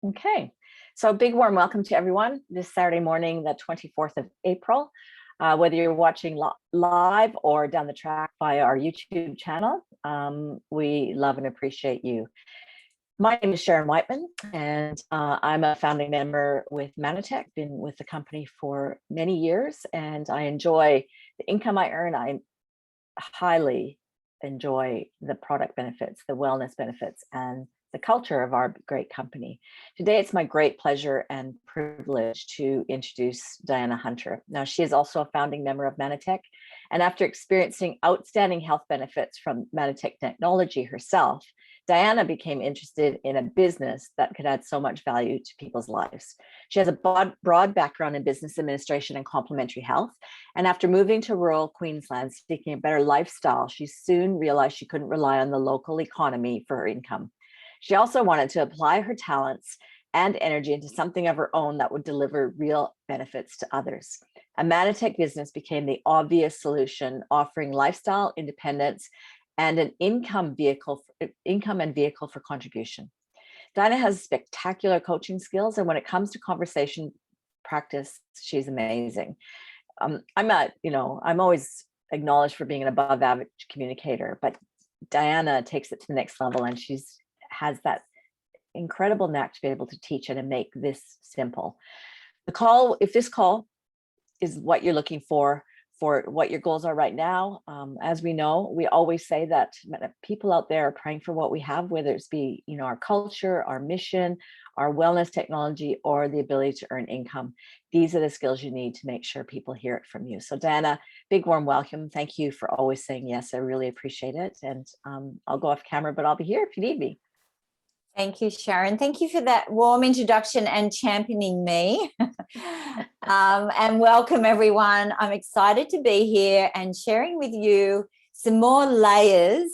Okay, so big warm welcome to everyone this Saturday morning, the 24th of April. Whether you're watching live or down the track via our YouTube channel, we love and appreciate you. My name is Sharon Whiteman, and I'm a founding member with Manitech, been with the company for many years, and I enjoy the income I earn. I highly enjoy the product benefits, the wellness benefits, and the culture of our great company. Today, it's my great pleasure and privilege to introduce Diana Hunter. Now, she is also a founding member of Manitech, and after experiencing outstanding health benefits from Manitech technology herself, Diana became interested in a business that could add so much value to people's lives. She has a broad background in business administration and complementary health. And after moving to rural Queensland, seeking a better lifestyle, she soon realized she couldn't rely on the local economy for her income. She also wanted to apply her talents and energy into something of her own that would deliver real benefits to others. A Manitech business became the obvious solution, offering lifestyle independence and an income and vehicle for contribution. Diana has spectacular coaching skills, and when it comes to conversation practice, she's amazing. I'm always acknowledged for being an above average communicator, but Diana takes it to the next level, and has that incredible knack to be able to teach and to make this simple. If this call is what you're looking for what your goals are right now, as we know, we always say that people out there are praying for what we have, whether it's be, our culture, our mission, our wellness technology, or the ability to earn income. These are the skills you need to make sure people hear it from you. So Diana, big warm welcome. Thank you for always saying yes. I really appreciate it. And I'll go off camera, but I'll be here if you need me. Thank you, Sharon. Thank you for that warm introduction and championing me. And welcome, everyone. I'm excited to be here and sharing with you some more layers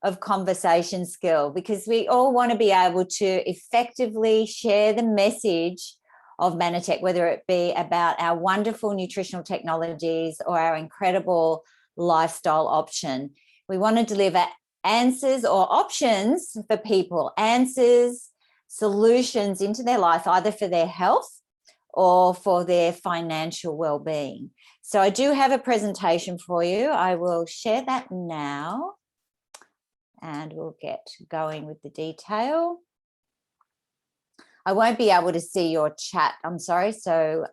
of conversation skill, because we all want to be able to effectively share the message of Manitech, whether it be about our wonderful nutritional technologies or our incredible lifestyle option. We want to deliver answers or options for people, answers, solutions into their life, either for their health or for their financial well-being. So I do have a presentation for you. I will share that now and we'll get going with the detail. I won't be able to see your chat, I'm sorry. So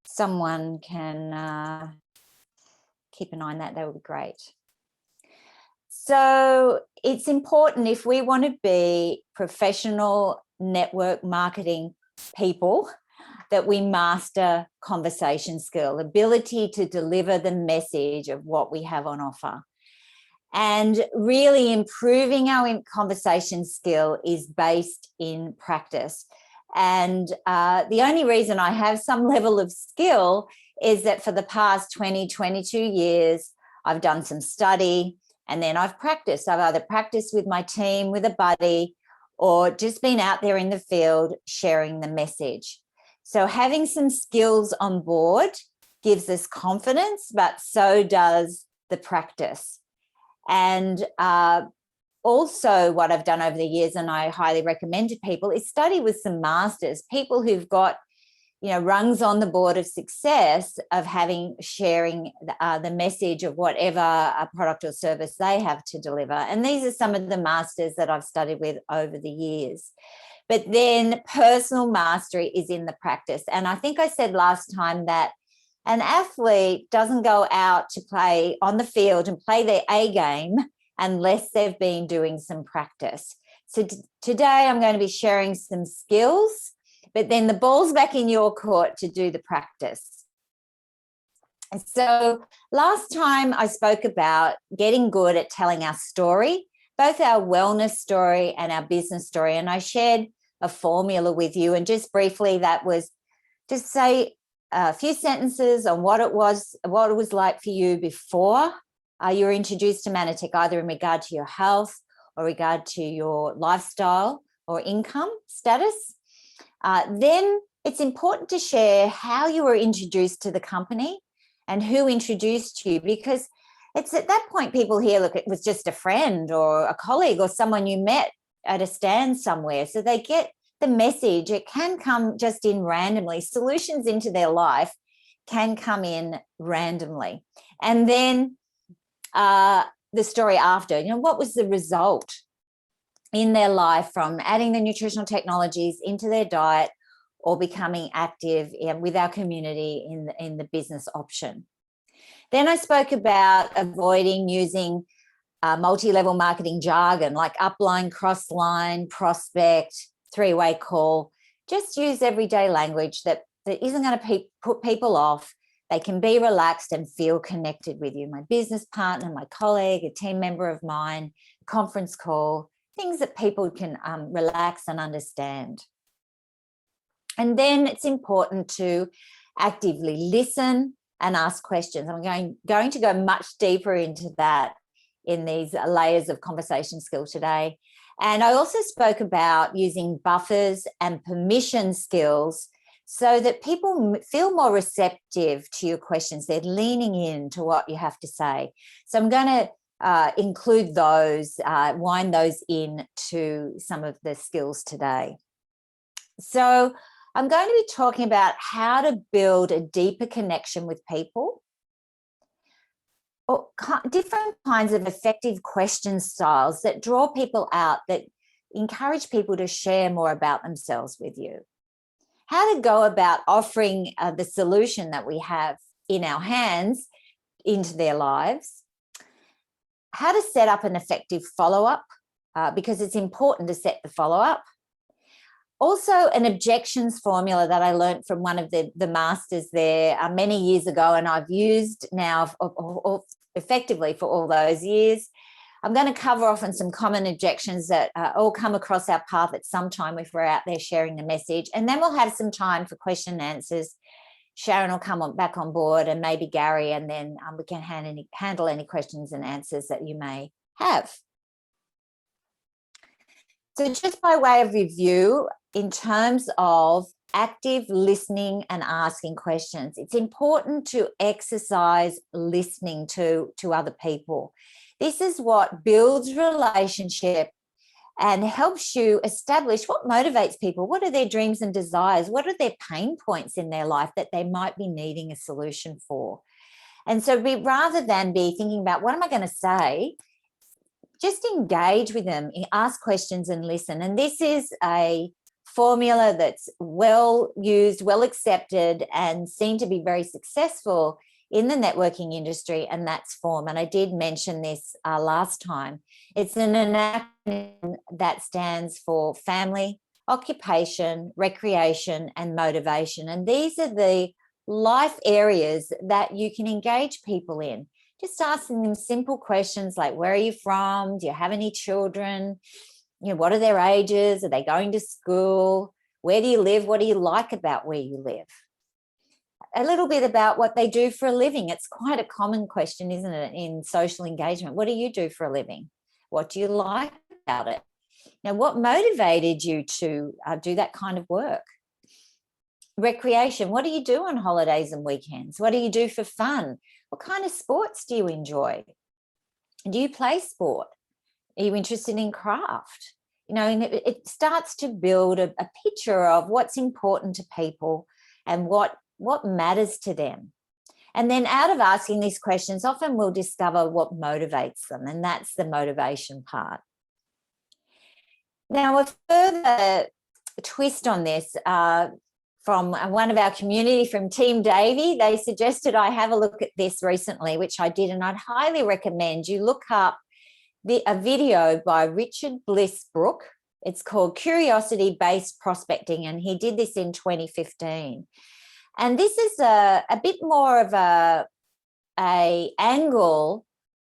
someone can keep an eye on that. That would be great. So it's important, if we want to be professional network marketing people, that we master conversation skill, ability to deliver the message of what we have on offer. And really improving our conversation skill is based in practice. And the only reason I have some level of skill is that for the past 22 years, I've done some study, and then I've practiced. I've either practiced with my team, with a buddy, or just been out there in the field sharing the message. So having some skills on board gives us confidence, but so does the practice. And also what I've done over the years, and I highly recommend to people, is study with some masters, people who've got rungs on the board of success of sharing the message of whatever a product or service they have to deliver. And these are some of the masters that I've studied with over the years. But then personal mastery is in the practice. And I think I said last time that an athlete doesn't go out to play on the field and play their A game unless they've been doing some practice. So today I'm going to be sharing some skills, but then the ball's back in your court to do the practice. And so last time I spoke about getting good at telling our story, both our wellness story and our business story. And I shared a formula with you. And just briefly, that was just say a few sentences on what it was like for you before you were introduced to Manitech, either in regard to your health or regard to your lifestyle or income status. Then it's important to share how you were introduced to the company and who introduced you, because it's at that point people hear, look, it was just a friend or a colleague or someone you met at a stand somewhere. So they the message, it can come just in randomly. Solutions into their life can come in randomly. And then the story after, what was the result in their life from adding the nutritional technologies into their diet or becoming active with our community in the business option. Then I spoke about avoiding using multi-level marketing jargon like upline, crossline, prospect, three-way call. Just use everyday language that isn't going to put people off. They can be relaxed and feel connected with you. My business partner, my colleague, a team member of mine, conference call, things that people can relax and understand. And then it's important to actively listen and ask questions. I'm going to go much deeper into that in these layers of conversation skill today. And I also spoke about using buffers and permission skills so that people feel more receptive to your questions. They're leaning into what you have to say. So I'm going to include those, wind those into some of the skills today. So I'm going to be talking about how to build a deeper connection with people, or different kinds of effective question styles that draw people out, that encourage people to share more about themselves with you. How to go about offering the solution that we have in our hands into their lives. How to set up an effective follow-up, because it's important to set the follow-up. Also, an objections formula that I learned from one of the masters there many years ago, and I've used now effectively for all those years. I'm going to cover off on some common objections that all come across our path at some time if we're out there sharing the message. And then we'll have some time for question and answers. Sharon will come back on board, and maybe Gary, and then we can handle any questions and answers that you may have. So just by way of review, in terms of active listening and asking questions, it's important to exercise listening to other people. This is what builds relationship and helps you establish what motivates people. What are their dreams and desires? What are their pain points in their life that they might be needing a solution for? And so rather than be thinking about what am I going to say, just engage with them, ask questions and listen. And this is a formula that's well used, well accepted, and seen to be very successful in the networking industry, and that's FORM. And I did mention this last time. It's an acronym that stands for family, occupation, recreation, and motivation. And these are the life areas that you can engage people in. Just asking them simple questions like, where are you from? Do you have any children? What are their ages? Are they going to school? Where do you live? What do you like about where you live? A little bit about what they do for a living. It's quite a common question, isn't it, in social engagement? What do you do for a living? What do you like about it? Now, what motivated you to do that kind of work? Recreation. What do you do on holidays and weekends? What do you do for fun? What kind of sports do you enjoy? Do you play sport? Are you interested in craft? And it starts to build a picture of what's important to people and what matters to them. And then out of asking these questions, often we'll discover what motivates them, and that's the motivation part. Now, a further twist on this, from one of our community, from Team Davey, they suggested I have a look at this recently, which I did, and I'd highly recommend you look up a video by Richard Blissbrook. It's called Curiosity-Based Prospecting, and he did this in 2015. And this is a bit more of a angle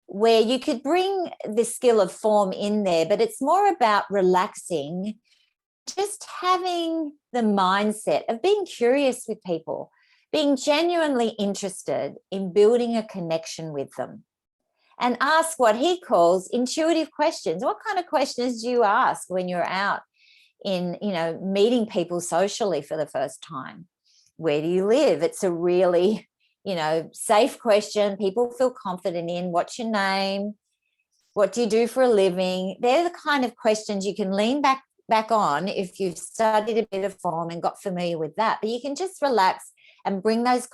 where you could bring the skill of form in there, but it's more about relaxing, just having the mindset of being curious with people, being genuinely interested in building a connection with them, and ask what he calls intuitive questions. What kind of questions do you ask when you're out in, meeting people socially for the first time? Where do you live? It's a really, safe question. People feel confident in. What's your name? What do you do for a living? They're the kind of questions you can lean back back on if you've studied a bit of form and got familiar with that, but you can just relax and bring those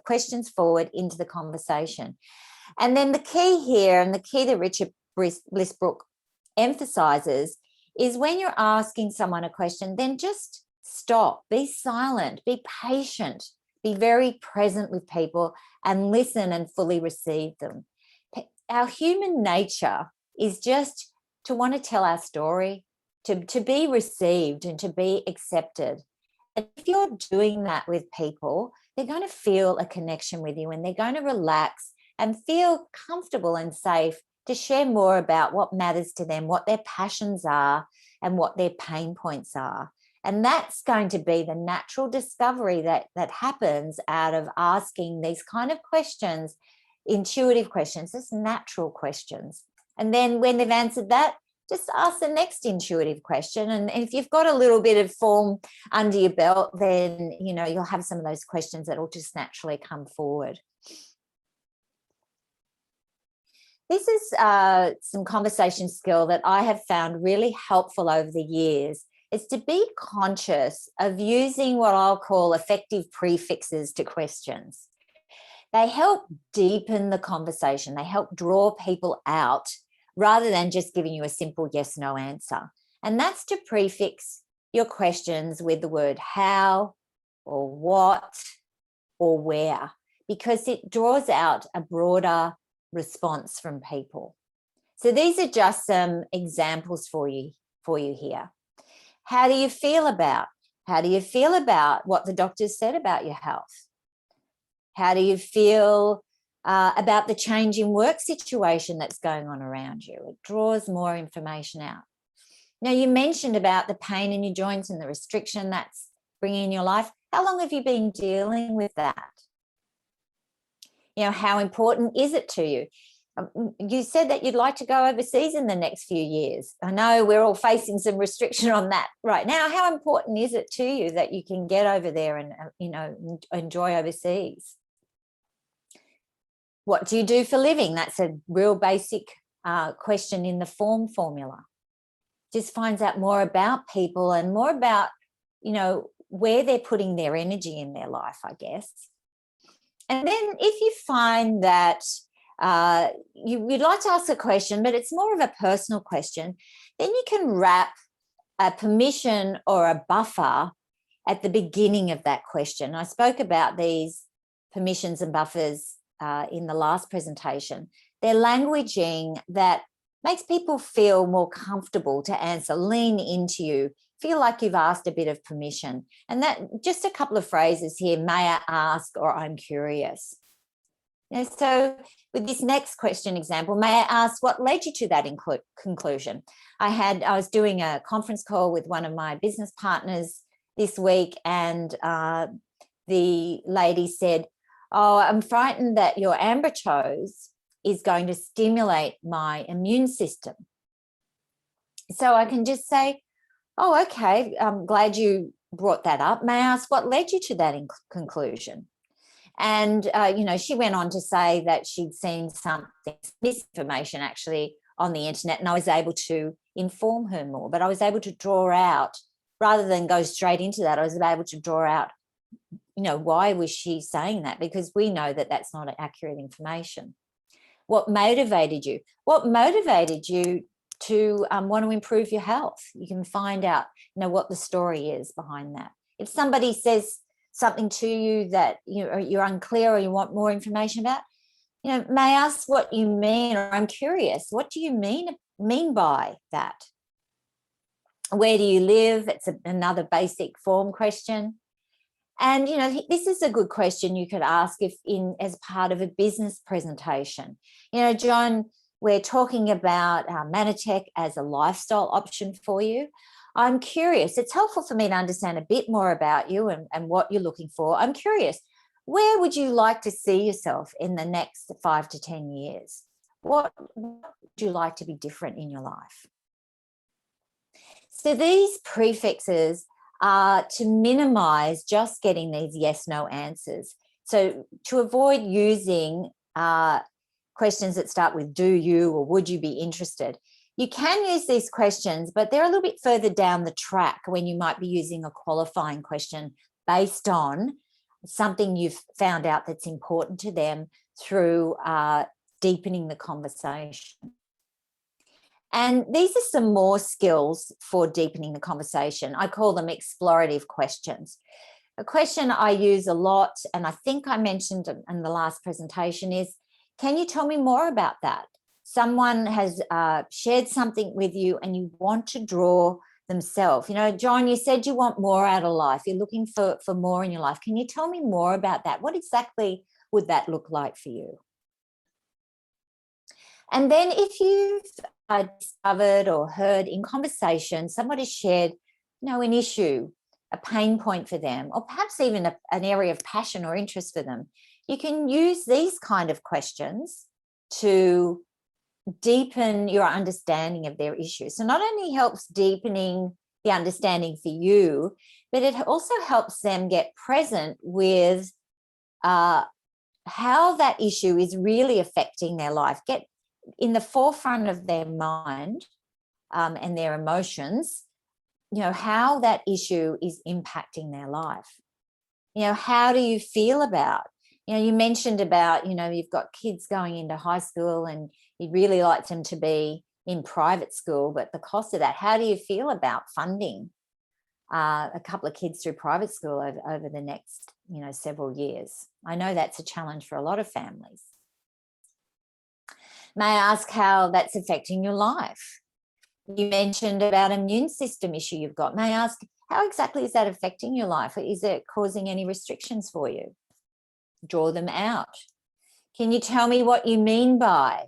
questions forward into the conversation. And then the key here, and the key that Richard Blissbrook emphasizes, is when you're asking someone a question, then just stop, be silent, be patient, be very present with people and listen and fully receive them. Our human nature is just to want to tell our story, to be received and to be accepted. And if you're doing that with people, they're going to feel a connection with you and they're going to relax and feel comfortable and safe to share more about what matters to them, what their passions are, and what their pain points are. And that's going to be the natural discovery that happens out of asking these kind of questions, intuitive questions, just natural questions. And then when they've answered that, just ask the next intuitive question. And if you've got a little bit of form under your belt, then, you know, you'll have some of those questions that will just naturally come forward. This is some conversation skill that I have found really helpful over the years. It's to be conscious of using what I'll call effective prefixes to questions. They help deepen the conversation. They help draw people out rather than just giving you a simple yes, no answer. And that's to prefix your questions with the word how or what or where, because it draws out a broader response from people. So these are just some examples for you here. How do you feel about? How do you feel about what the doctors said about your health? How do you feel about the change in work situation that's going on around you? It draws more information out. Now, you mentioned about the pain in your joints and the restriction that's bringing in your life. How long have you been dealing with that? You know, how important is it to you? You said that you'd like to go overseas in the next few years. I know we're all facing some restriction on that right now. How important is it to you that you can get over there and, you know, enjoy overseas? What do you do for living? That's a real basic question in the form formula. Just finds out more about people and more about, you know, where they're putting their energy in their life, I guess. And then if you find that you'd like to ask a question, but it's more of a personal question, then you can wrap a permission or a buffer at the beginning of that question. I spoke about these permissions and buffers in the last presentation. They're languaging that makes people feel more comfortable to answer, lean into you, feel like you've asked a bit of permission. And that, just a couple of phrases here, may I ask, or I'm curious. You know, so with this next question example, may I ask what led you to that conclusion? I was doing a conference call with one of my business partners this week, and the lady said, oh, I'm frightened that your ambrochose is going to stimulate my immune system. So I can just say, oh, okay, I'm glad you brought that up. May I ask what led you to that conclusion? And, you know, she went on to say that she'd seen something, misinformation actually on the internet, and I was able to inform her more, but I was able to draw out, rather than go straight into that, I was able to draw out, you know, why was she saying that? Because we know that that's not accurate information. What motivated you? What motivated you to want to improve your health? You can find out, you know, what the story is behind that. If somebody says something to you that you're unclear or you want more information about, you know, may I ask what you mean, or I'm curious, what do you mean by that? Where do you live? It's another basic form question. And, you know, this is a good question you could ask as part of a business presentation. You know, John, we're talking about Manatech as a lifestyle option for you. I'm curious, it's helpful for me to understand a bit more about you and what you're looking for. I'm curious, where would you like to see yourself in the next 5 to 10 years? What would you like to be different in your life? So these prefixes are to minimize just getting these yes, no answers. So to avoid using questions that start with do you or would you be interested, You can use these questions, but they're a little bit further down the track when you might be using a qualifying question based on something you've found out that's important to them through deepening the conversation. And these are some more skills for deepening the conversation. I call them explorative questions. A question I use a lot, and I think I mentioned in the last presentation, is, can you tell me more about that? Someone has shared something with you and you want to draw themselves. You know, John, you said you want more out of life. You're looking for more in your life. Can you tell me more about that? What exactly would that look like for you? And then if you've discovered or heard in conversation, somebody shared, you know, an issue, a pain point for them, or perhaps even an area of passion or interest for them, you can use these kind of questions to deepen your understanding of their issue. So not only helps deepening the understanding for you, but it also helps them get present with how that issue is really affecting their life, get in the forefront of their mind and their emotions, you know, how that issue is impacting their life. You know, how do you feel about, you know, you mentioned about, you know, you've got kids going into high school and you'd really like them to be in private school, but the cost of that, how do you feel about funding a couple of kids through private school over the next, you know, several years? I know that's a challenge for a lot of families. May I ask how that's affecting your life? You mentioned about an immune system issue you've got. May I ask, how exactly is that affecting your life? Is it causing any restrictions for you? Draw them out. Can you tell me what you mean by,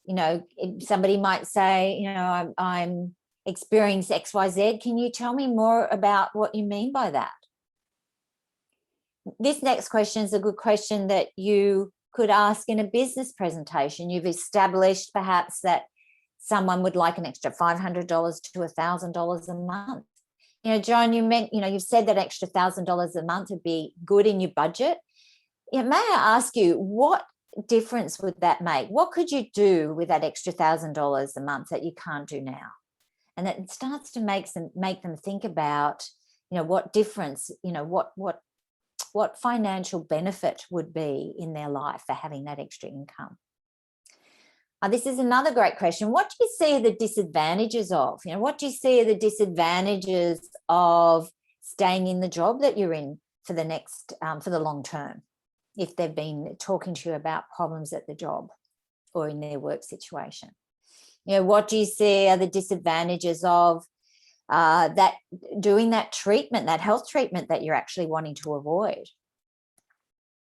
you know, somebody might say, you know, I'm experiencing XYZ. Can you tell me more about what you mean by that? This next question is a good question that you could ask in a business presentation. You've established perhaps that someone would like an extra $500 to $1,000 a month. You know, Joan, you've said that extra $1,000 a month would be good in your budget. Yeah, may I ask you, what difference would that make? What could you do with that extra $1,000 a month that you can't do now? And it starts to make them think about, you know, what difference, you know, what financial benefit would be in their life for having that extra income. This is another great question. What do you see the disadvantages of? You know, what do you see are the disadvantages of staying in the job that you're in for the next, for the long term, if they've been talking to you about problems at the job or in their work situation? You know, what do you see are the disadvantages of that doing that treatment, that health treatment that you're actually wanting to avoid?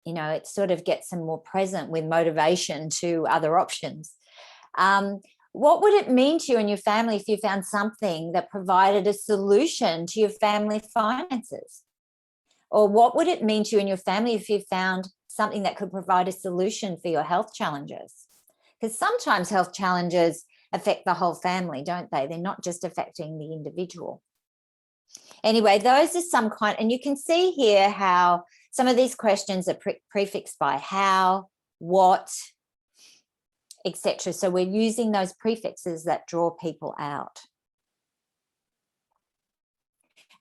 You know, it sort of gets them more present with motivation to other options. What would it mean to you and your family if you found something that provided a solution to your family finances? Or what would it mean to you and your family if you found something that could provide a solution for your health challenges? Because sometimes health challenges affect the whole family, don't they? They're not just affecting the individual. Anyway, those are some kind, and you can see here how some of these questions are prefixed by how, what, etc. So we're using those prefixes that draw people out.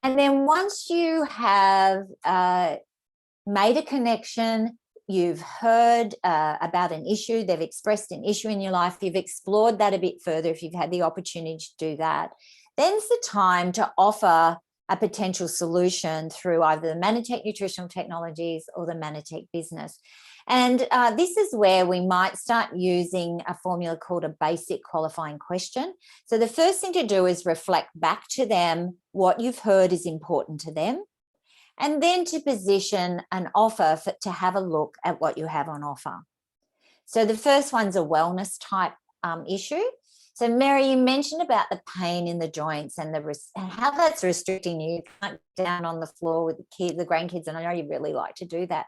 And then once you have made a connection, you've heard about an issue, they've expressed an issue in your life, you've explored that a bit further if you've had the opportunity to do that, then's the time to offer a potential solution through either the Manatech Nutritional Technologies or the Manatech Business. And this is where we might start using a formula called a basic qualifying question. So the first thing to do is reflect back to them what you've heard is important to them, and then to position an offer to have a look at what you have on offer. So the first one's a wellness type issue. So Mary, you mentioned about the pain in the joints and how that's restricting you. You can't get down on the floor with the grandkids, and I know you really like to do that.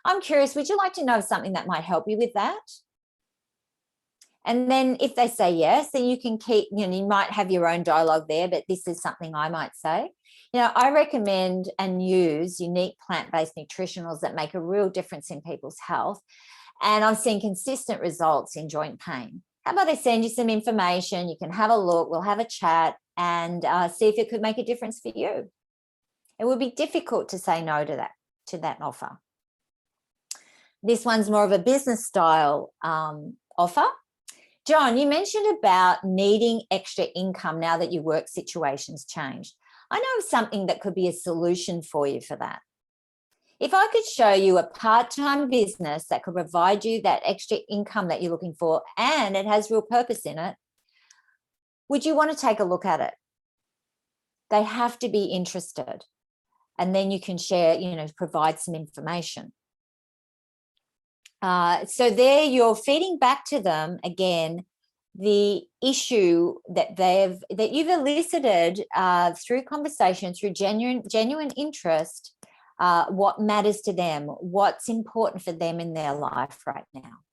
I'm curious, would you like to know something that might help you with that? And then if they say yes, then you can keep, you know, you might have your own dialogue there, but this is something I might say. You know, I recommend and use unique plant-based nutritionals that make a real difference in people's health. And I've seen consistent results in joint pain. how about I send you some information? You can have a look, we'll have a chat and see if it could make a difference for you. It would be difficult to say no to that offer. This one's more of a business style offer. John, you mentioned about needing extra income now that your work situation's changed. I know of something that could be a solution for you for that. If I could show you a part-time business that could provide you that extra income that you're looking for and it has real purpose in it, would you want to take a look at it? They have to be interested. And then you can share, provide some information. So there you're feeding back to them again the issue that you've elicited through conversation, through genuine interest, what matters to them, what's important for them in their life right now.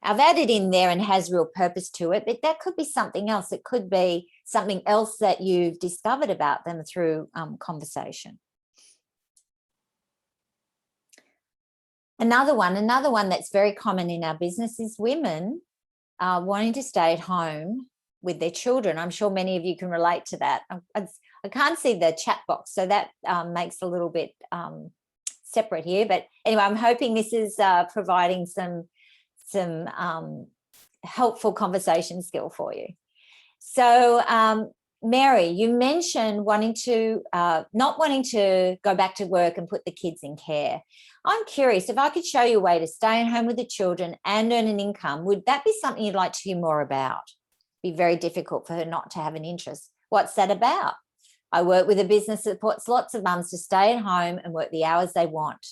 I've added in there and has real purpose to it, but that could be something else. It could be something else that you've discovered about them through conversation. Another one that's very common in our business is women wanting to stay at home with their children. I'm sure many of you can relate to that. I can't see the chat box, so that makes a little bit separate here. But anyway, I'm hoping this is providing some helpful conversation skill for you. So Mary, you mentioned not wanting to go back to work and put the kids in care. I'm curious, if I could show you a way to stay at home with the children and earn an income, would that be something you'd like to hear more about? Be very difficult for her not to have an interest. What's that about? I work with a business that supports lots of mums to stay at home and work the hours they want.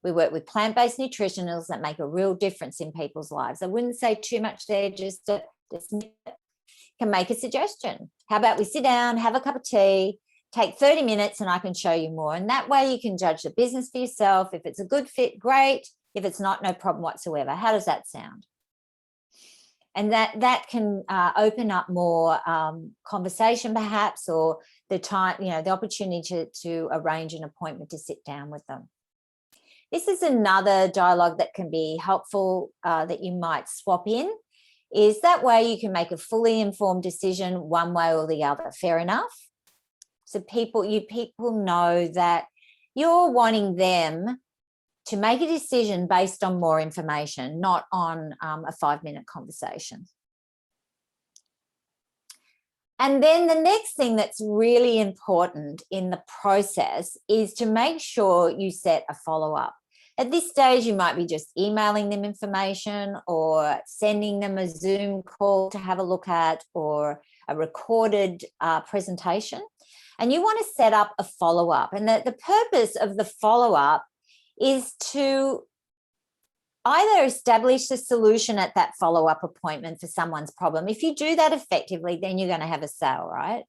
We work with plant-based nutritionals that make a real difference in people's lives. I wouldn't say too much there, just can make a suggestion. How about we sit down, have a cup of tea, take 30 minutes and I can show you more. And that way you can judge the business for yourself. If it's a good fit, great. If it's not, no problem whatsoever. How does that sound? And that can open up more conversation perhaps, or the time, the opportunity to arrange an appointment to sit down with them. This is another dialogue that can be helpful that you might swap in. Is that way you can make a fully informed decision one way or the other. Fair enough? So people know that you're wanting them to make a decision based on more information, not on a 5-minute conversation. And then the next thing that's really important in the process is to make sure you set a follow-up. At this stage, you might be just emailing them information or sending them a Zoom call to have a look at, or a recorded presentation. And you want to set up a follow-up. And the purpose of the follow-up is to either establish the solution at that follow-up appointment for someone's problem. If you do that effectively, then you're going to have a sale, right?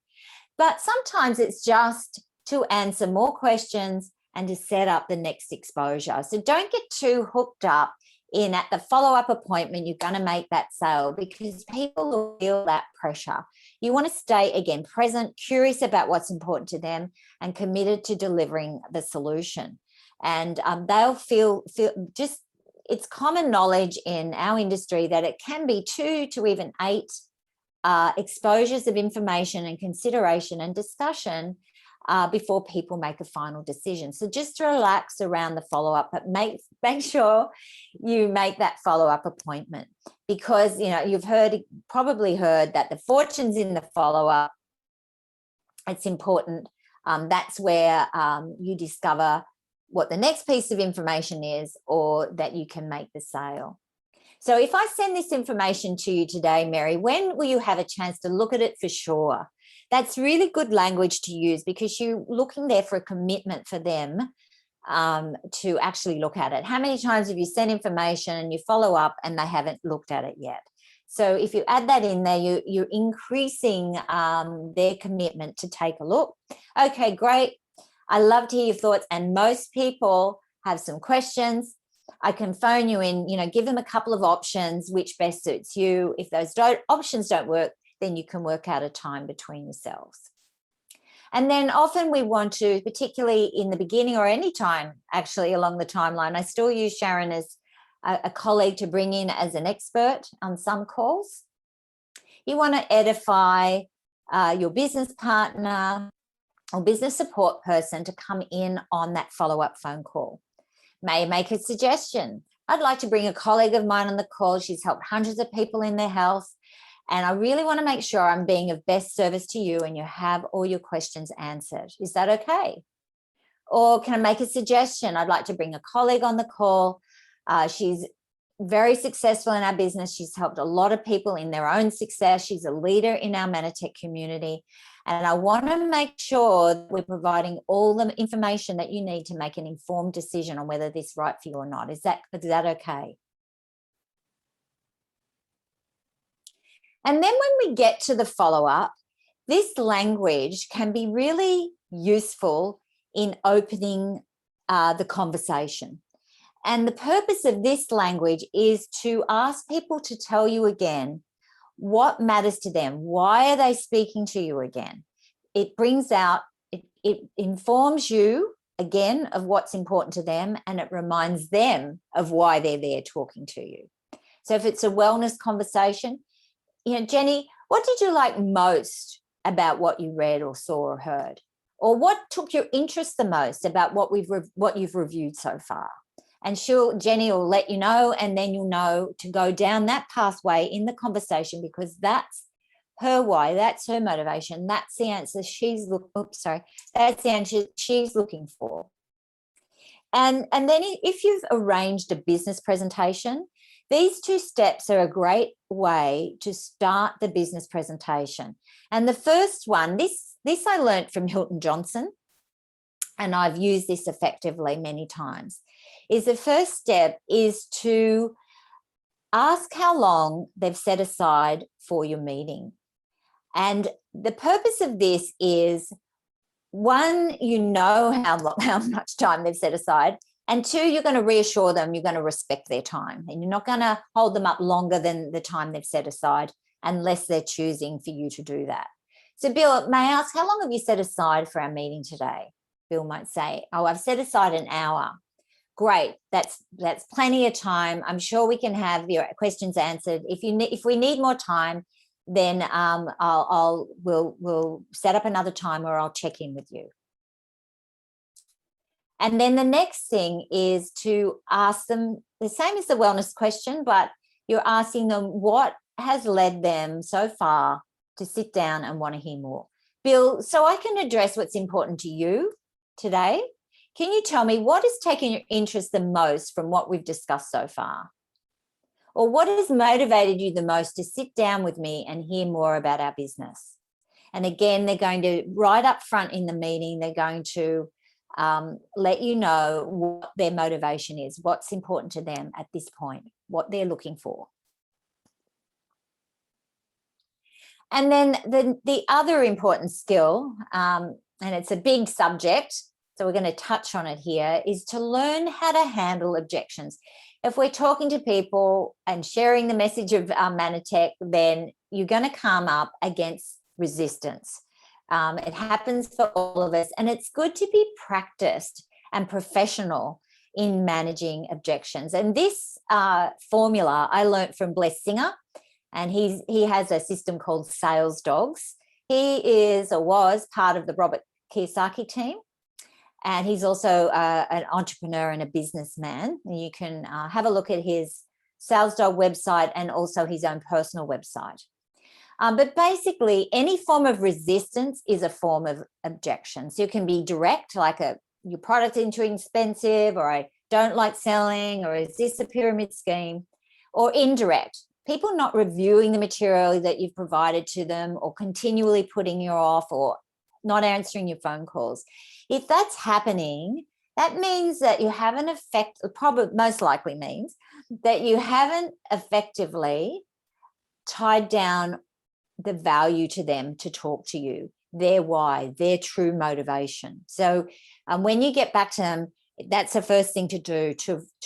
But sometimes it's just to answer more questions and to set up the next exposure. So don't get too hooked up in at the follow-up appointment, you're going to make that sale, because people will feel that pressure. You want to stay, again, present, curious about what's important to them and committed to delivering the solution. And they'll feel just, it's common knowledge in our industry that it can be 2 to even 8 exposures of information and consideration and discussion before people make a final decision. So just relax around the follow-up, but make sure you make that follow-up appointment, because you've probably heard that the fortune's in the follow-up. It's important. That's where you discover what the next piece of information is, or that you can make the sale. So if I send this information to you today, Mary, when will you have a chance to look at it for sure? That's really good language to use, because you're looking there for a commitment for them to actually look at it. How many times have you sent information and you follow up and they haven't looked at it yet? So if you add that in there, you're increasing their commitment to take a look. Okay, great. I love to hear your thoughts. And most people have some questions. I can phone you in, give them a couple of options, which best suits you. If those options don't work, then you can work out a time between yourselves. And then often we want to, particularly in the beginning or any time actually along the timeline, I still use Sharon as a colleague to bring in as an expert on some calls. You want to edify your business partner or business support person to come in on that follow-up phone call. May make a suggestion. I'd like to bring a colleague of mine on the call. She's helped hundreds of people in their health, and I really want to make sure I'm being of best service to you and you have all your questions answered. Is that okay? Or can I make a suggestion? I'd like to bring a colleague on the call. She's very successful in our business. She's helped a lot of people in their own success. She's a leader in our Manatech community. And I want to make sure that we're providing all the information that you need to make an informed decision on whether this is right for you or not. Is that okay? And then when we get to the follow-up, this language can be really useful in opening the conversation. And the purpose of this language is to ask people to tell you again what matters to them. Why are they speaking to you again? It brings out, it informs you again of what's important to them, and it reminds them of why they're there talking to you. So if it's a wellness conversation, Jenny, what did you like most about what you read or saw or heard? Or what took your interest the most about what you've reviewed so far? And Jenny will let you know, and then you'll know to go down that pathway in the conversation, because that's her why, that's her motivation, that's the answer she's looking for. And then if you've arranged a business presentation, these two steps are a great way to start the business presentation. And the first one, this I learned from Hilton Johnson, and I've used this effectively many times, is the first step is to ask how long they've set aside for your meeting. And the purpose of this is, one, how much time they've set aside, and two, you're going to reassure them you're going to respect their time, and you're not going to hold them up longer than the time they've set aside unless they're choosing for you to do that. So Bill, may I ask, how long have you set aside for our meeting today? Bill might say, oh, I've set aside an hour. Great, that's plenty of time. I'm sure we can have your questions answered. If we need more time, then we'll set up another time, or I'll check in with you. And then the next thing is to ask them the same as the wellness question, but you're asking them what has led them so far to sit down and want to hear more. Bill, so I can address what's important to you today. Can you tell me what has taken your interest the most from what we've discussed so far? Or what has motivated you the most to sit down with me and hear more about our business? And again, they're going to, right up front in the meeting, they're going to let you know what their motivation is, what's important to them at this point, what they're looking for. And then the other important skill, and it's a big subject, so we're going to touch on it here, is to learn how to handle objections. If we're talking to people and sharing the message of Manatech, then you're going to come up against resistance. It happens for all of us, and it's good to be practiced and professional in managing objections. And this formula I learned from Bless Singer, and he has a system called Sales Dogs. He is or was part of the Robert Kiyosaki team, and he's also an entrepreneur and a businessman. And you can have a look at his Sales Dog website and also his own personal website. But basically, any form of resistance is a form of objection. So you can be direct, like your product is too expensive, or I don't like selling, or is this a pyramid scheme? Or indirect, people not reviewing the material that you've provided to them, or continually putting you off, or not answering your phone calls. If that's happening, that means that you haven't most likely means that you haven't effectively tied down the value to them to talk to you, their why, their true motivation. So when you get back to them, that's the first thing to do,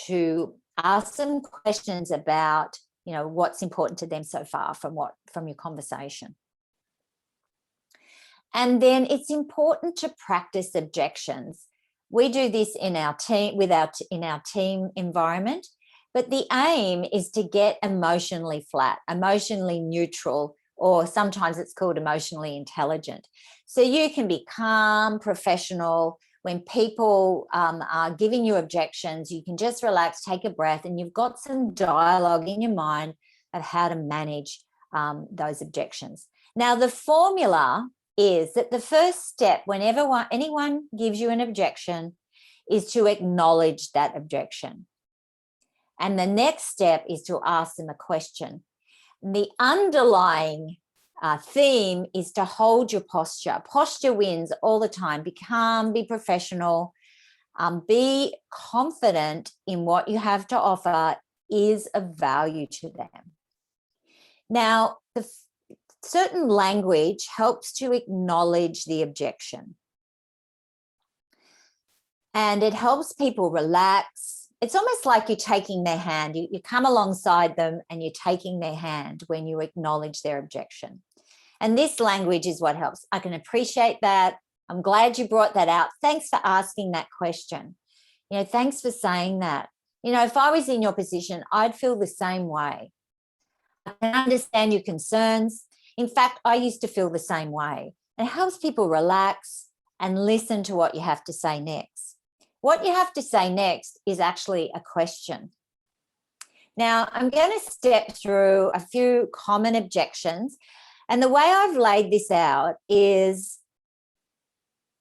to ask them questions about, what's important to them so far from your conversation. And then it's important to practice objections. We do this in our team in our team environment, But the aim is to get emotionally flat, emotionally neutral, or sometimes it's called emotionally intelligent. So you can be calm, professional. When people are giving you objections, you can just relax, take a breath, and you've got some dialogue in your mind of how to manage those objections. Now, the formula is that the first step whenever anyone gives you an objection is to acknowledge that objection. And the next step is to ask them a question. The underlying theme is to hold your posture. Posture wins all the time. Be calm, be professional, be confident in what you have to offer is of value to them. Now, the certain language helps to acknowledge the objection. And it helps people relax. It's almost like you're taking their hand. You come alongside them and you're taking their hand when you acknowledge their objection. And this language is what helps. I can appreciate that. I'm glad you brought that out. Thanks for asking that question. Thanks for saying that. If I was in your position, I'd feel the same way. I can understand your concerns. In fact, I used to feel the same way. It helps people relax and listen to what you have to say next. What you have to say next is actually a question. Now, I'm going to step through a few common objections. And the way I've laid this out is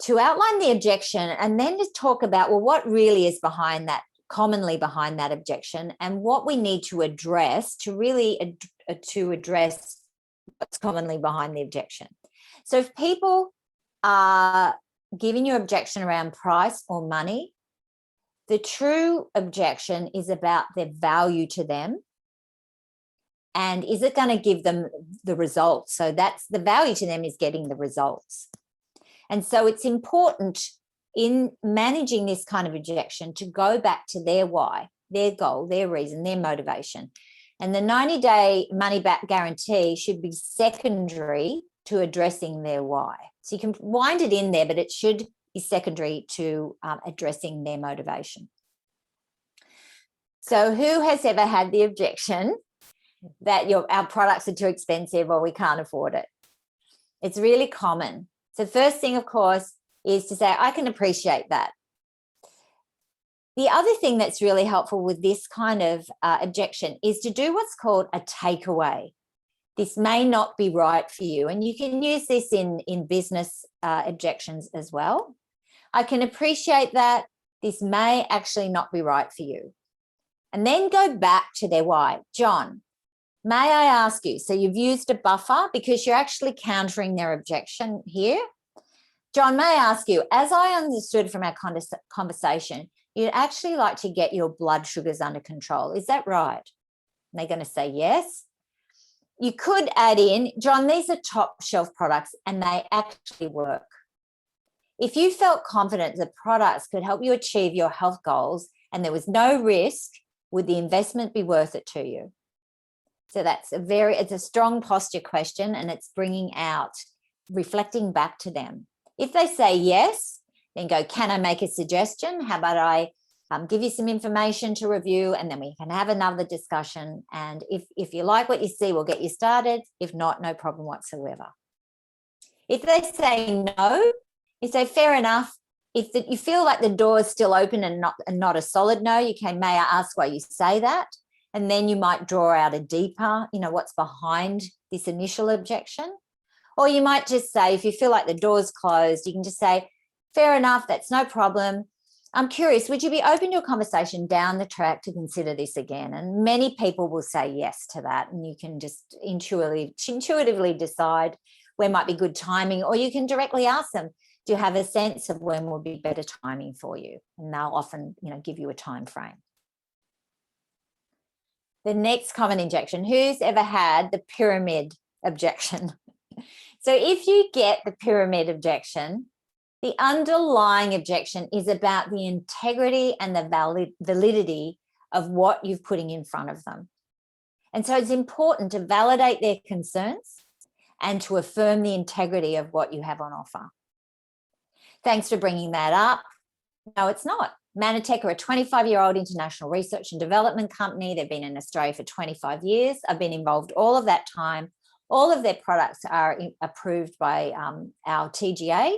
to outline the objection and then to talk about, well, what really is behind that, commonly behind that objection, and what we need to address to really address what's commonly behind the objection. So if people are giving you objection around price or money, the true objection is about their value to them. And is it going to give them the results? So that's the value to them, is getting the results. And so it's important in managing this kind of objection to go back to their why, their goal, their reason, their motivation. And the 90-day money-back guarantee should be secondary to addressing their why. So you can wind it in there, but it should be secondary to addressing their motivation. So who has ever had the objection that our products are too expensive or we can't afford it? It's really common. So first thing, of course, is to say, I can appreciate that. The other thing that's really helpful with this kind of objection is to do what's called a takeaway. This may not be right for you, and you can use this in business objections as well. I can appreciate that. This may actually not be right for you. And then go back to their why. John, may I ask you, so you've used a buffer because you're actually countering their objection here. John, may I ask you, as I understood from our conversation, you'd actually like to get your blood sugars under control. Is that right? And they're going to say yes. You could add in, John, these are top shelf products and they actually work. If you felt confident the products could help you achieve your health goals and there was no risk, would the investment be worth it to you? So it's a strong posture question, and it's bringing out, reflecting back to them. If they say yes, then go, can I make a suggestion? How about I give you some information to review, and then we can have another discussion. And if you like what you see, we'll get you started. If not, no problem whatsoever. If they say no, you say, fair enough. If you feel like the door is still open and not a solid no, you can, may I ask why you say that? And then you might draw out a deeper, what's behind this initial objection. Or you might just say, if you feel like the door's closed, you can just say, fair enough, that's no problem. I'm curious, would you be open to a conversation down the track to consider this again? And many people will say yes to that. And you can just intuitively decide when might be good timing, or you can directly ask them, do you have a sense of when will be better timing for you? And they'll often, give you a time frame. The next common objection, who's ever had the pyramid objection? So if you get the pyramid objection, the underlying objection is about the integrity and the validity of what you're putting in front of them. And so it's important to validate their concerns and to affirm the integrity of what you have on offer. Thanks for bringing that up. No, it's not. Manatech are a 25-year-old international research and development company. They've been in Australia for 25 years. I've been involved all of that time. All of their products are approved by our TGA.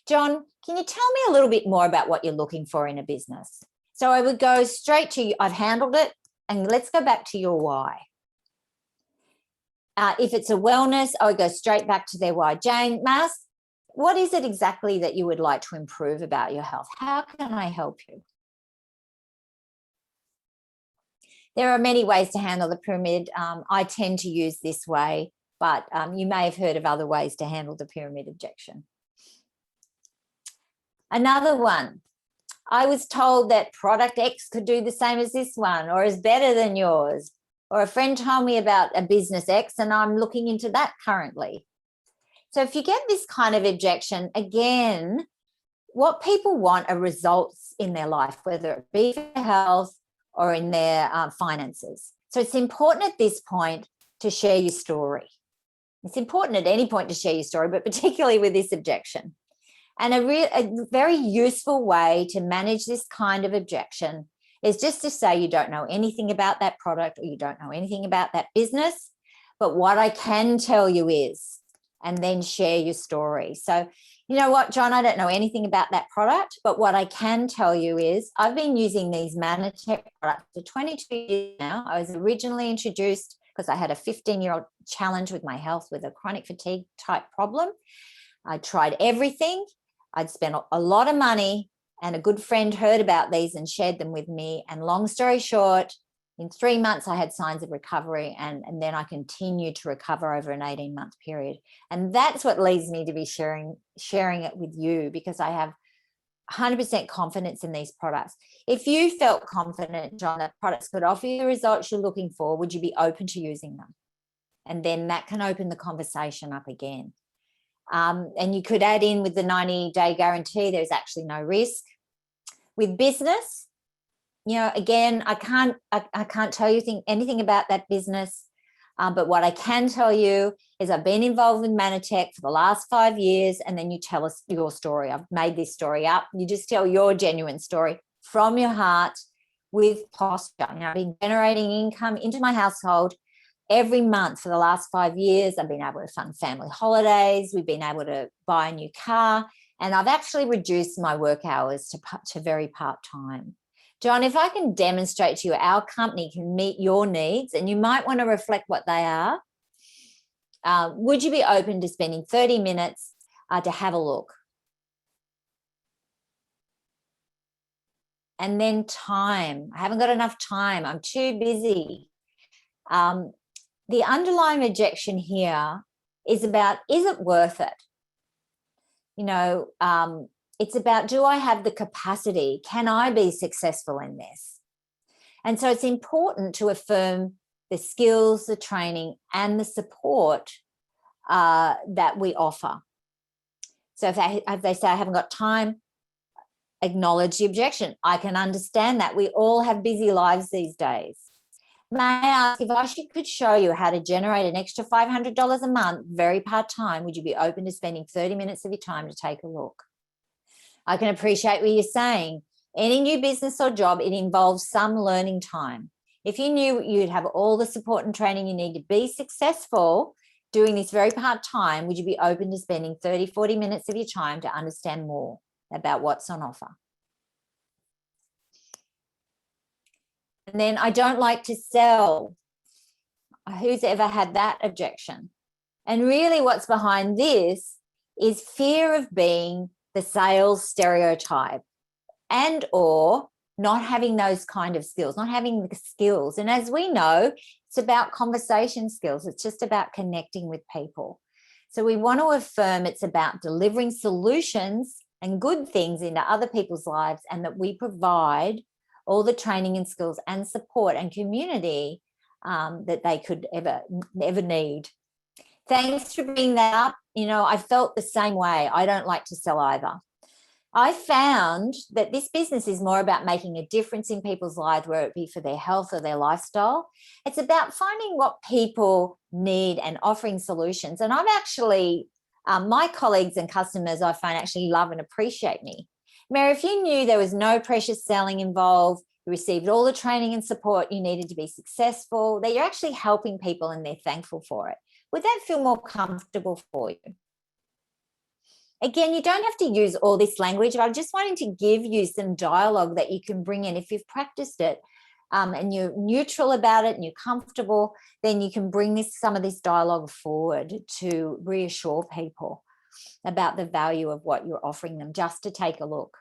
John, can you tell me a little bit more about what you're looking for in a business? So I would go straight to, I've handled it, and let's go back to your why. If it's a wellness, I would go straight back to their why. Jane, Mas, what is it exactly that you would like to improve about your health? How can I help you? There are many ways to handle the pyramid. I tend to use this way, but you may have heard of other ways to handle the pyramid objection. Another one, I was told that product X could do the same as this one or is better than yours. Or a friend told me about a business X and I'm looking into that currently. So if you get this kind of objection, again, what people want are results in their life, whether it be for health or in their finances. So it's important at this point to share your story. It's important at any point to share your story, but particularly with this objection. And a very useful way to manage this kind of objection is just to say you don't know anything about that product or you don't know anything about that business, but what I can tell you is, and then share your story. So, you know what, John, I don't know anything about that product, but what I can tell you is I've been using these Manatech products for 22 years now. I was originally introduced because I had a 15-year-old challenge with my health with a chronic fatigue type problem. I tried everything. I'd spent a lot of money, and a good friend heard about these and shared them with me. And long story short, in 3 months, I had signs of recovery, and then I continued to recover over an 18-month period. And that's what leads me to be sharing it with you, because I have 100% confidence in these products. If you felt confident, John, that products could offer you the results you're looking for, would you be open to using them? And then that can open the conversation up again. And you could add in with the 90-day guarantee, there's actually no risk. With business, you know, again, I can't tell you anything about that business, but what I can tell you is I've been involved with Manatech for the last 5 years, and then you tell us your story. I've made this story up. You just tell your genuine story from your heart with posture. You know, I've been generating income into my household every month for the last 5 years. I've been able to fund family holidays. We've been able to buy a new car, and I've actually reduced my work hours to very part-time. John, if I can demonstrate to you our company can meet your needs, and you might want to reflect what they are, would you be open to spending 30 minutes to have a look? And then time. I haven't got enough time. I'm too busy. The underlying objection here is about, is it worth it? You know, it's about, do I have the capacity? Can I be successful in this? And so it's important to affirm the skills, the training, and the support that we offer. So if they say, I haven't got time, acknowledge the objection. I can understand that. We all have busy lives these days. May I ask, if I could show you how to generate an extra $500 a month, very part-time, would you be open to spending 30 minutes of your time to take a look? I can appreciate what you're saying. Any new business or job, it involves some learning time. If you knew you'd have all the support and training you need to be successful doing this very part-time, would you be open to spending 30, 40 minutes of your time to understand more about what's on offer? And then, I don't like to sell. Who's ever had that objection? And really what's behind this is fear of being the sales stereotype, and or not having those kind of skills, not having the skills. And as we know, it's about conversation skills. It's just about connecting with people. So we want to affirm it's about delivering solutions and good things into other people's lives, and that we provide all the training and skills and support and community that they could ever need. Thanks for bringing that up. You know, I felt the same way. I don't like to sell either. I found that this business is more about making a difference in people's lives, whether it be for their health or their lifestyle. It's about finding what people need and offering solutions. And I've actually, my colleagues and customers, I find, actually love and appreciate me, Mary, if you knew there was no precious selling involved, you received all the training and support you needed to be successful, that you're actually helping people and they're thankful for it, would that feel more comfortable for you? Again, you don't have to use all this language, but I'm just wanting to give you some dialogue that you can bring in. If you've practiced it and you're neutral about it and you're comfortable, then you can bring some of this dialogue forward to reassure people about the value of what you're offering them, just to take a look.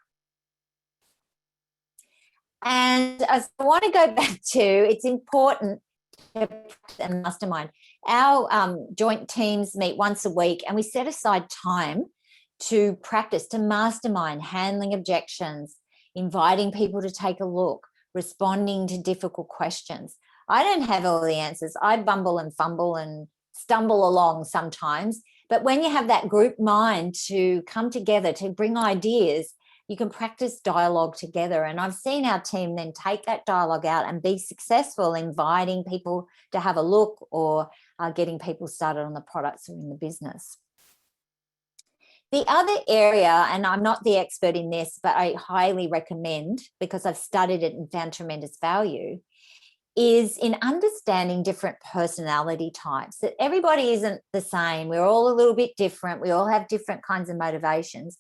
And I want to go back to, it's important to practice and mastermind. Our joint teams meet once a week and we set aside time to practice, to mastermind, handling objections, inviting people to take a look, responding to difficult questions. I don't have all the answers. I bumble and fumble and stumble along sometimes. But when you have that group mind to come together, to bring ideas, you can practice dialogue together. And I've seen our team then take that dialogue out and be successful, inviting people to have a look or getting people started on the products or in the business. The other area, and I'm not the expert in this, but I highly recommend, because I've studied it and found tremendous value, is in understanding different personality types, that everybody isn't the same. We're all a little bit different. We all have different kinds of motivations.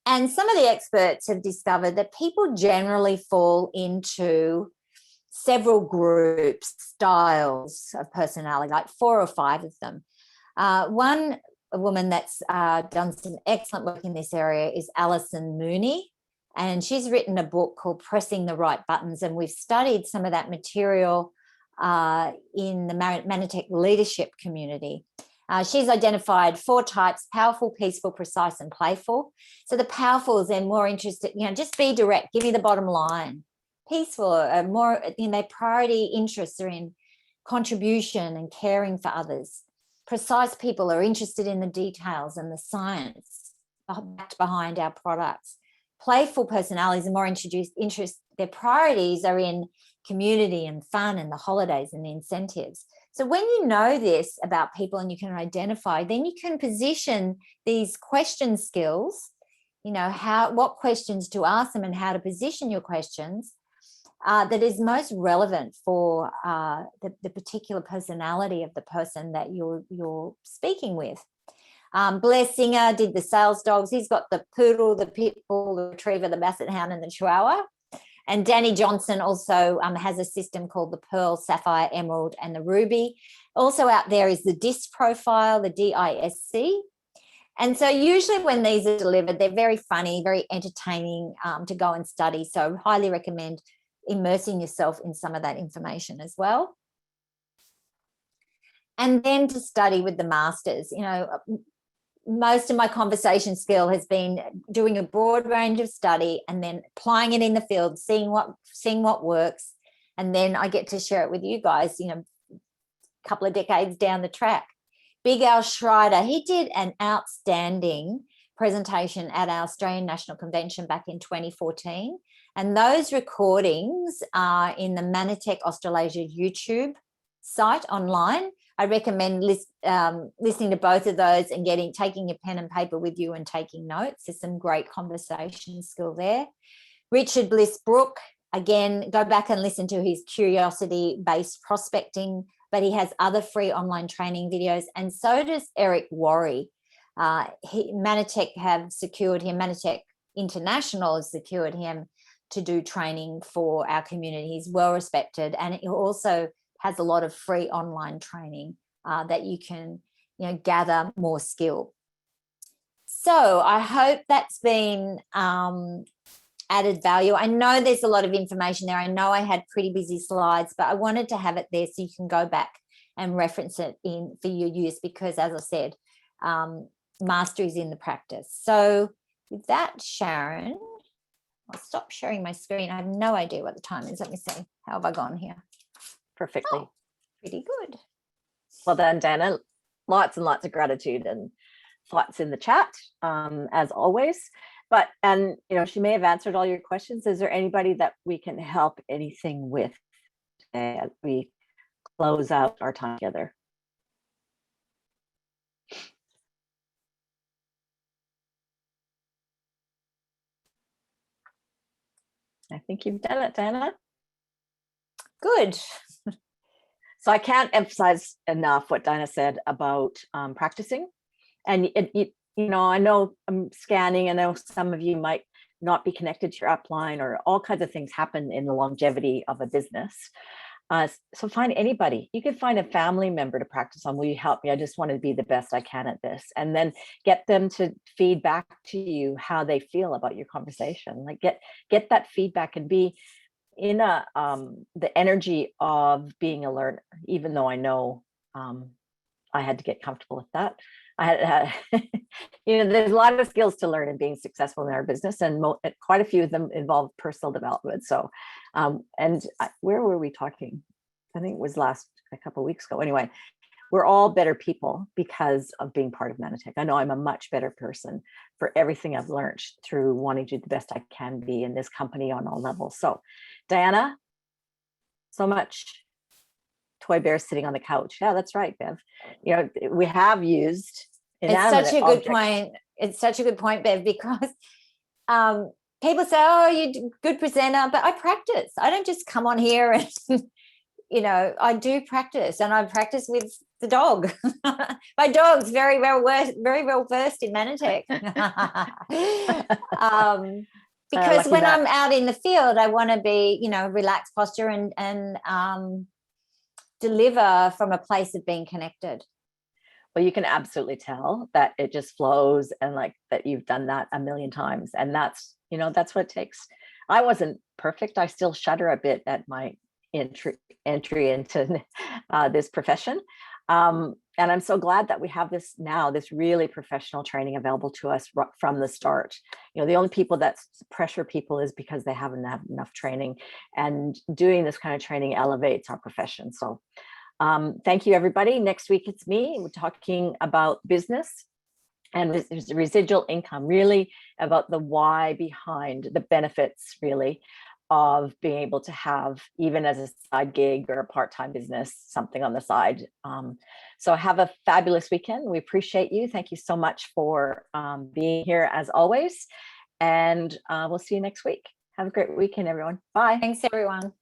And some of the experts have discovered that people generally fall into several groups, styles of personality, like 4 or 5 of them. One woman that's done some excellent work in this area is Alison Mooney, and she's written a book called Pressing the Right Buttons, and we've studied some of that material in the Manatech leadership community. She's identified 4 types: powerful, peaceful, precise, and playful. So the powerful is then more interested, just be direct, give me the bottom line. Peaceful are more, their priority interests are in contribution and caring for others. Precise people are interested in the details and the science backed behind our products. Playful personalities are more their priorities are in community and fun and the holidays and the incentives. So when you know this about people and you can identify, then you can position these question skills, what questions to ask them and how to position your questions that is most relevant for the particular personality of the person that you're speaking with. Blair Singer did the sales dogs. He's got the poodle, the pit bull, the retriever, the basset hound, and the chihuahua. And Danny Johnson also has a system called the Pearl, Sapphire, Emerald, and the Ruby. Also out there is the DISC profile, the DISC. And so usually when these are delivered, they're very funny, very entertaining to go and study. So I highly recommend immersing yourself in some of that information as well. And then to study with the masters. Most of my conversation skill has been doing a broad range of study and then applying it in the field, seeing what works. And then I get to share it with you guys, a couple of decades down the track. Big Al Schreider, he did an outstanding presentation at our Australian National Convention back in 2014. And those recordings are in the Manatech Australasia YouTube site online. I recommend listening to both of those and taking your pen and paper with you and taking notes. There's some great conversation skill there. Richard Bliss Brooke, again, go back and listen to his curiosity-based prospecting, but he has other free online training videos, and so does Eric Worry. Manatech have secured him, Manatech International has secured him to do training for our community. He's well respected, and he also has a lot of free online training that you can gather more skill. So I hope that's been added value. I know there's a lot of information there. I know I had pretty busy slides, but I wanted to have it there so you can go back and reference it in for your use, because as I said, mastery is in the practice. So with that, Sharon, I'll stop sharing my screen. I have no idea what the time is. Let me see. How have I gone here? Perfectly. Oh, pretty good. Well done, Dana. Lots and lots of gratitude and thoughts in the chat, as always. And she may have answered all your questions. Is there anybody that we can help anything with today as we close out our time together? I think you've done it, Diana. Good. So I can't emphasize enough what Dinah said about practicing. And I know I'm scanning. I know some of you might not be connected to your upline, or all kinds of things happen in the longevity of a business. So find anybody. You could find a family member to practice on. Will you help me? I just want to be the best I can at this. And then get them to feed back to you how they feel about your conversation. Like get that feedback and be in the energy of being a learner, even though I know I had to get comfortable with that. I had there's a lot of skills to learn in being successful in our business, and quite a few of them involve personal development. So, where were we talking? I think it was a couple of weeks ago. Anyway, we're all better people because of being part of Manatech. I know I'm a much better person for everything I've learned through wanting to do the best I can be in this company on all levels. So, Diana, so much. Toy bear sitting on the couch. Yeah, that's right, Bev. We have used It's such a good point. It's such a good point, Bev, because people say, "Oh, you're a good presenter," but I practice. I don't just come on here and I do practice, and I practice with the dog. My dog's very well versed in Manatech. Because when I'm out in the field, I want to be, relaxed posture and deliver from a place of being connected. Well, you can absolutely tell that it just flows, and like that you've done that a million times, and that's what it takes. I wasn't perfect. I still shudder a bit at my entry into this profession, and I'm so glad that we have this really professional training available to us from the start. The only people that pressure people is because they haven't had enough training, and doing this kind of training elevates our profession. So thank you, everybody. Next week it's me. We're talking about business and residual income, really about the why behind the benefits, really, of being able to have, even as a side gig or a part-time business, something on the side. So have a fabulous weekend. We appreciate you. Thank you so much for being here as always. And we'll see you next week. Have a great weekend, everyone. Bye. Thanks, everyone.